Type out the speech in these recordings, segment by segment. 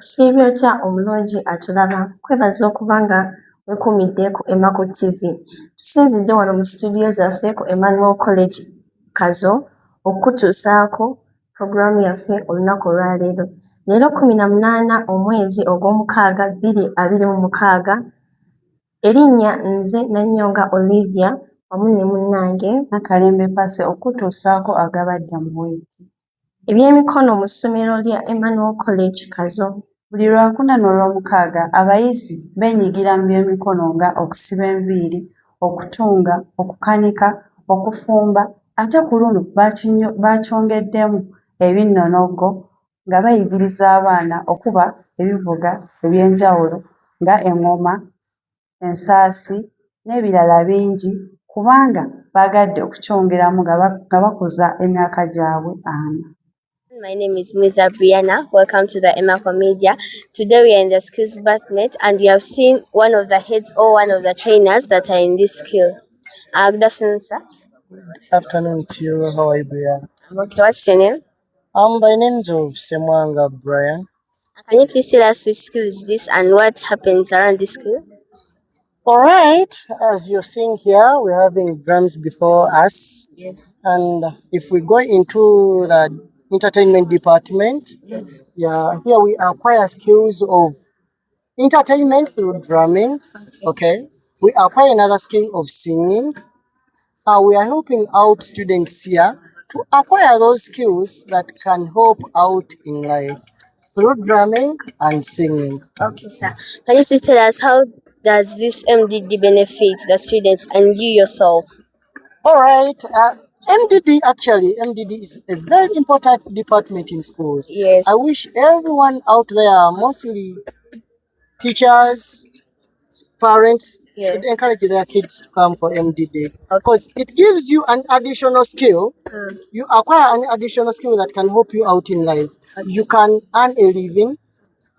Osiibye otya omulungi atulaba? Kwebaza okuba nga weekuumidde ku Emmaco TV. Tusinzidde wano mu studio zaffe ku Emmanuel College Kazo okukutuusaako puroguraamu yaffe olunaku olwaleero. Leero 18 omwezi ogw'omukaaga 2026. Erinnya nze Nannyonga Olivia wamu ne munnange Nakalembe Pase okutuusaako agabadde mu wiiki. Ebyemikono mu ssomero lya Emmanuel College Kazo. Buli Lwakuna n'Olwomukaaga abayizi beenyigira mu byemikono nga okusiba enviiri, okutunga, okukanika, okufumba, ate ku luno bakyongeddemu ebinnonogo nga bayigiriza abaana okuba ebivuga eby'enjawulo nga eŋŋoma, ensaasi n'ebirala bingi kubanga baagadde okukyongeramu nga bakuza emyaka gyabwe ana. My name is Musa Brianna. Welcome to the Emmaco Media. Today we are in the skills department and we have seen one of the heads or one of the trainers that are in this skill. Good afternoon, sir. Good afternoon to you. How are you, Brian? Okay, what's your name? By names of Semwanga Brian. Can you please tell us which skill is this and what happens around this skill? All right, as you're seeing here, we're having drums before us. Yes. And if we go into the entertainment department, Yes. yeah, here we acquire skills of entertainment through drumming. Okay. We acquire another skill of singing. We are helping out students here to acquire those skills that can help out in life through drumming and singing. Okay, sir. Can you please tell us how does this MDD benefit the students and you yourself? All right. MDD is a very important department in schools. Yes. I wish everyone out there, mostly teachers, parents, Yes. should encourage their kids to come for MDD because it gives you an additional skill. You acquire an additional skill that can help you out in life. You can earn a living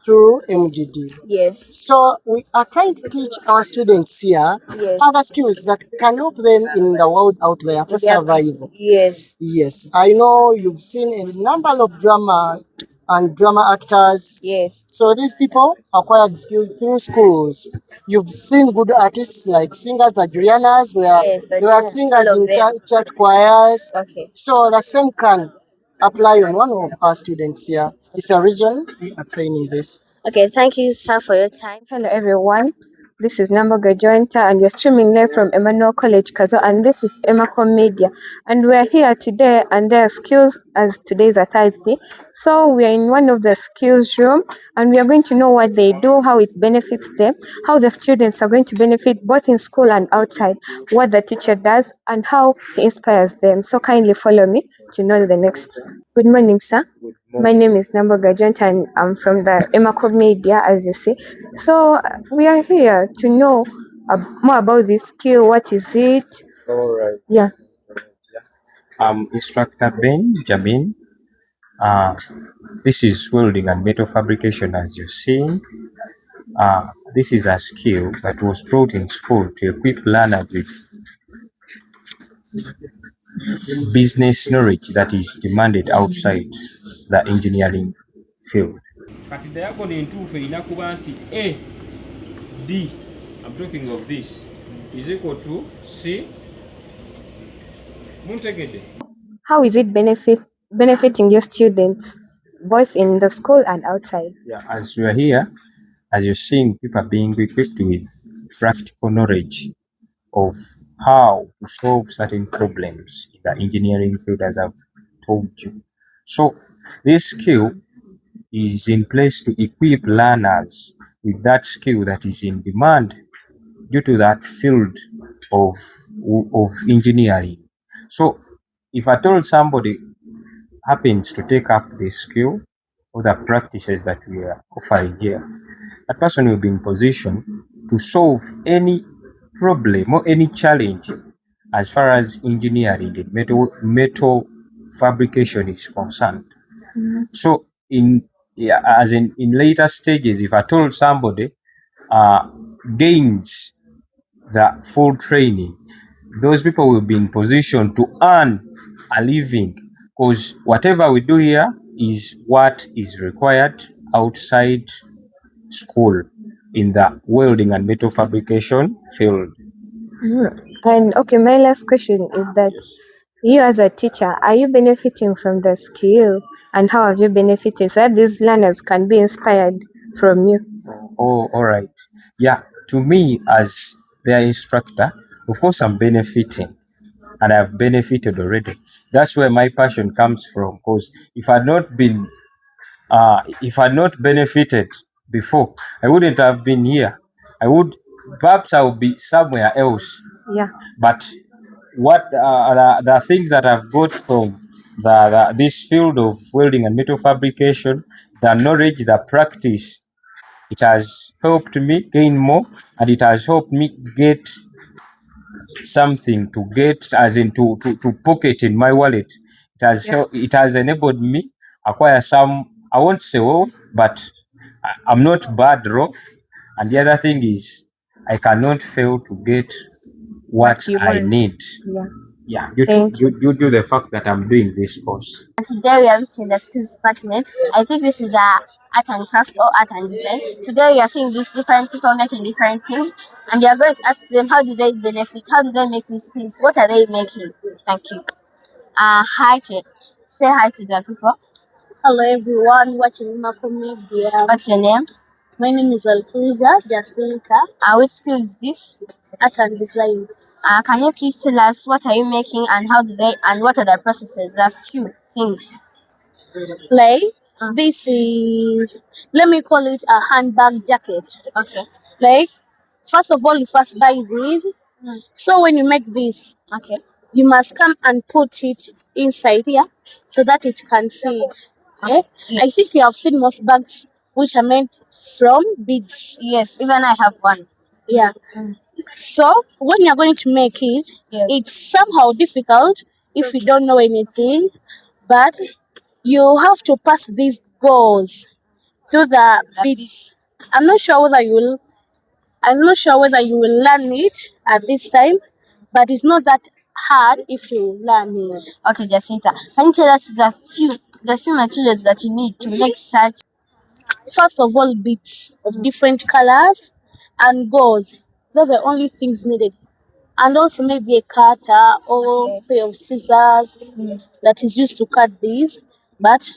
through MDD. Yes. So we are trying to teach our students here other skills that can help them in the world out there for survival. Yes. Yes, I know you've seen a number of drama actors. Yes. So these people acquired skills through schools. You've seen good artists like singers, the Julianas, they were singers in church choirs. Okay. So the same can apply on one of our students here. It's the reason we are training this. Okay, thank you, sir, for your time. Hello everyone, this is Namboga Jointa and we're streaming live from Emmanuel College Kazo and this is Emmaco Media and we're here today and there are skills as today is a Thursday. So we are in one of the skills room and we are going to know what they do, how it benefits them, how the students are going to benefit both in school and outside, what the teacher does and how he inspires them. So kindly follow me to know the next. Good morning, sir. My name is Namboga Jointa and I'm from the Emmaco Media, as you see. So we are here to know more about this skill. What is it? All right. Yeah. I'm Instructor Ben Jamin. This is welding and metal fabrication, as you're seeing. This is a skill that was taught in school to equip learners with business knowledge that is demanded outside the engineering field. Kati diagonal entuufu erina kuba nti A, D, I'm talking of this, is equal to C. Muntegede. How is it benefiting your students, both in the school and outside? Yeah, as we are here, as you're seeing, people are being equipped with practical knowledge of how to solve certain problems in the engineering field, as I've told you. So this skill is in place to equip learners with that skill that is in demand due to that field of engineering. So if I told somebody happens to take up this skill or the practices that we are offering here, that person will be in position to solve any problem or any challenge as far as engineering and metal fabrication is concerned. So in later stages, if I told somebody gains the full training, those people will be in position to earn a living because whatever we do here is what is required outside school in the welding and metal fabrication field. And okay, my last question is that you as a teacher, are you benefiting from the skill, and how have you benefited so that these learners can be inspired from you? Oh, all right. Yeah, to me as their instructor, of course I'm benefiting and I've benefited already. That's where my passion comes from, because if I'd not benefited before, I wouldn't have been here. Perhaps I would be somewhere else. Yeah. But what the things that I've got from this field of welding and metal fabrication, the knowledge, the practice, it has helped me gain more, and it has helped me get something to get, as in to pocket in my wallet. It has enabled me acquire some, I won't say wealth, but I'm not bad off. And the other thing is, I cannot fail to get what I need. Yeah, due to the fact that I'm doing this course. And today we are visiting the skills department. I think this is the art and craft or art and design. Today we are seeing these different people making different things, and we are going to ask them how do they benefit, how do they make these things, what are they making? Thank you. Say hi to the people. Hello everyone watching Emmaco Media. What's your name? My name is Alcruza Jacinta. Which skill is this? Art and design. Can you please tell us what are you making and how do they, and what are the processes? There are few things. Like this is, let me call it a handbag jacket. Okay. Like first of all you first buy these. So when you make this, Okay. you must come and put it inside here so that it can fit. Okay? Yes. I think you have seen most bags which are made from beads. Yes, even I have one. Yeah. So when you're going to make it, Yes. it's somehow difficult if you don't know anything, but you have to pass these goals through the beads. I'm not sure whether you will learn it at this time, but it's not that hard if you learn it. Okay, Jacinta, can you tell us the few materials that you need to make such? First of all, beads of different colors and gauze. Those are only things needed. And also maybe a cutter or pair of scissors that is used to cut these. But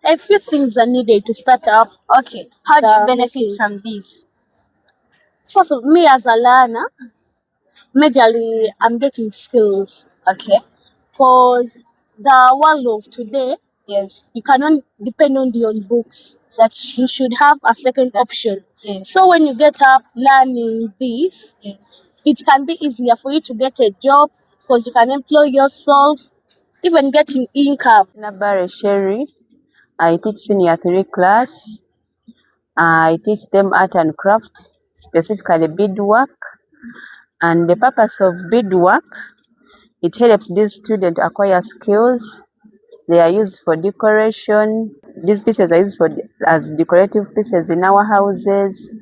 a few things are needed to start up. Okay, how do you the benefit making. from this? First of me as a learner, majorly I'm getting skills. Okay. Because the world of today, Yes. you cannot depend only on books. That's You should have a second option. yes. So when you get up learning this, Yes. it can be easier for you to get a job because you can employ yourself, even getting income. Nabare Sherry. I teach senior 3 class. I teach them art and craft, specifically beadwork. And the purpose of beadwork, it helps these students acquire skills. They are used for decoration. These pieces are used as decorative pieces in our houses,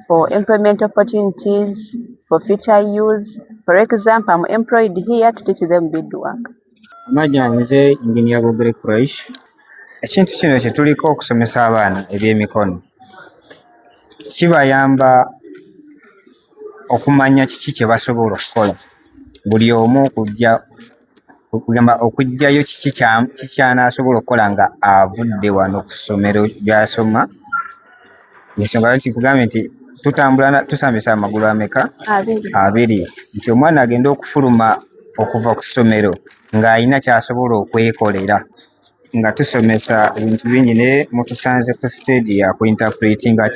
for employment opportunities, for future use. For example, I'm employed here to teach them beadwork. Amagye nze Engineer Bogre Crush. Ekintu kino kye tuliko okusomesa abaana ebyemikono kibayamba okumanya kiki kye basobola okukola. Buli omu okuggyayo kiki ky'anaasobola okukola nga avudde wano ku ssomero gy'asoma. Ensonga lwaki nkugambye nti tusambisa amagulu ameka? 2. Nti omwana agenda okufuluma okuva ku ssomero ng'alina ky'asobola okwekolera. Nga tusomesa ebintu bingi naye mutusanze ku stage ya kuinterpretinga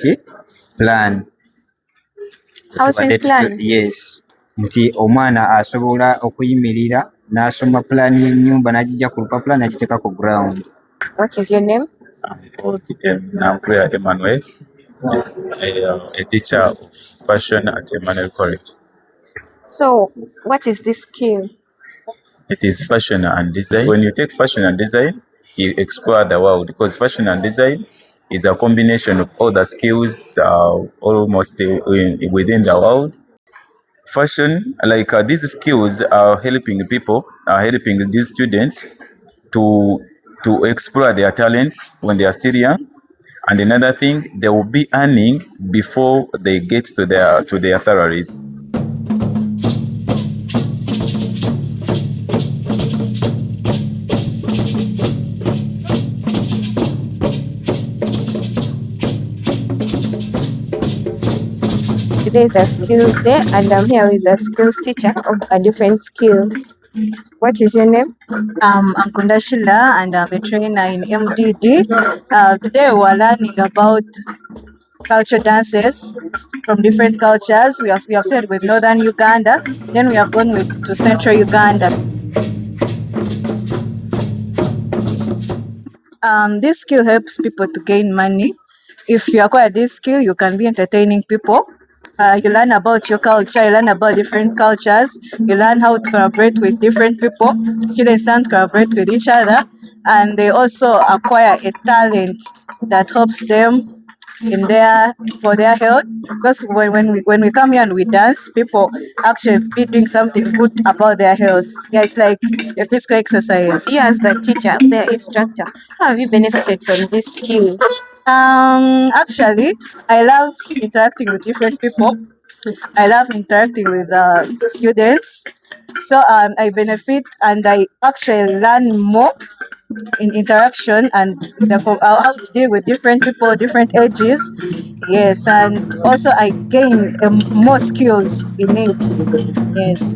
plan. Housing plan. Yes. Nti omwana asobola okuyimirira n'asoma plan y'ennyumba n'agijja ku lupapula n'agiteeka ku ground. What is your name? Nampuya Emmanuel, a teacher of fashion at Emmanuel College. So, what is this skill? It is fashion and design. When you take fashion and design, you explore the world, because fashion and design is a combination of all the skills almost within the world. Fashion, like these skills are helping these students to explore their talents when they are still young, And another thing, they will be earning before they get to their salaries. Today is the skills day and I'm here with the skills teacher of a different skill. What is your name? I'm Kundashila and I'm a trainer in MDD. Today we are learning about culture dances from different cultures. We have started with northern Uganda, then we have gone to central Uganda. This skill helps people to gain money. If you acquire this skill, you can be entertaining people. You learn about your culture, you learn about different cultures, you learn how to collaborate with different people. Students learn to collaborate with each other, and they also acquire a talent that helps them for their health. Because when we come here and we dance, people actually be doing something good about their health. Yeah, it's like a physical exercise. You as the teacher, the instructor, how have you benefited from this skill? Actually, I love interacting with different people. I love interacting with students. So I benefit and I actually learn more in interaction and how to deal with different people, different ages. Yes, and also I gain more skills in it. Yes.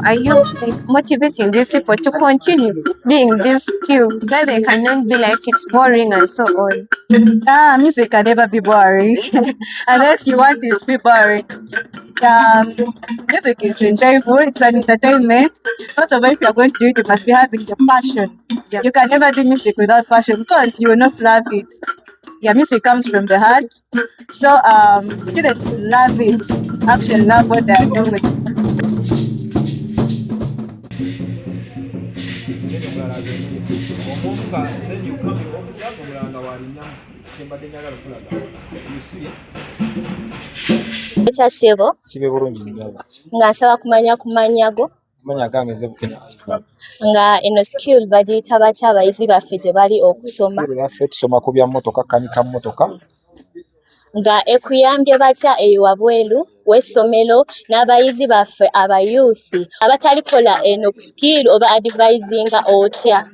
Are you motivating these people to continue doing this skill so they cannot be like it's boring and so on? Music can never be boring unless you want it to be boring. Music is enjoyable, it's an entertainment. First of all, if you're going to do it, you must be having the passion. Yeah. You can never do music without passion because you will not love it. Yeah, music comes from the heart. So students love it, actually love what they are doing. Ssebo sibe bulungi ndaba nga nsaba kumanya ku mannya go manya gange nze Bukenya Isaac nga eno skill bagiyita batya abayizi baffe gye bali okusoma baffe tusoma ku bya mmotoka kanika mmotoka nga ekuyambye batya eyo wabweru w'essomero n'abayizi baffe abayuuthi abatalikola eno skill oba advisinga otya?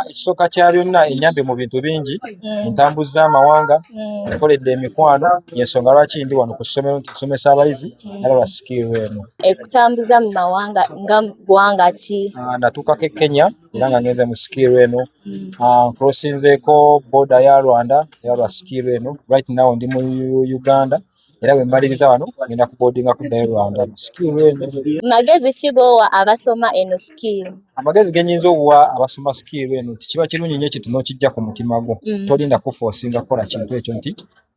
ekisooka kya byonna enyambe mu bintu bingi entambuza amawanga ekoledde emikwano y'ensonga lwaki ndi wano ku ssomero nti tusomesa abayizi era lwa skill eno ekutambuza mu mawanga nga ggwanga ki? natuukako e Kenya era nga ngenze mu skill eno crossinzeeko border ya Rwanda era lwa skill eno right now ndi mu Uganda era bwe mmaliriza wano ngenda kuboardinga kuddayo Rwanda skill eno. Magezi ki g'owa abasoma eno skill? Amagezi ge nnyinza okuwa abasoma skill eno kiba kirungi nnyo ekintu n'okijja ku mutima gwo tolinda kufoosinga kukola kintu ekyo nti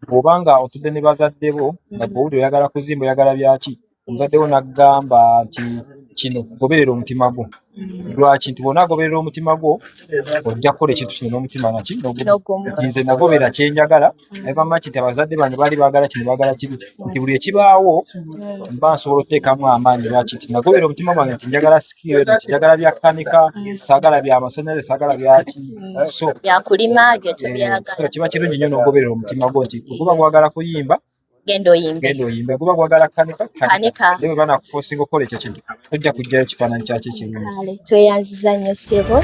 bw'obanga otudde ne bazadde bo nga bw'owulira oyagala kuzimba oyagala byaki omuzadde wo n'aggamba nti kino goberera omutima gwo lwaki nti bw'onaagoberera omutima gwo ojja kukola ekintu kino n'omutima naki nze nagobera kyenjagala ebamma nti abazadde bange baali baagala kino baagala kiri nti buli ekibaawo mba nsobola okuteekamu amaanyi lwaki nti nagobera omutima gwange nti njagala skill nti njagala bya kanika saagala bya masannyalaze saagala byaki so byakulima byo tebyagala kiba kirungi nnyo n'ogoberera omutima gwo nti guba gwagala kuyimba genda oyimbe guba gwagala kanika bwe banakufoosinga okukola ekyo kintu tojja kujjayo ekifaananyi kyakyo ekirungi. Kale tweyanziza nnyo ssebo.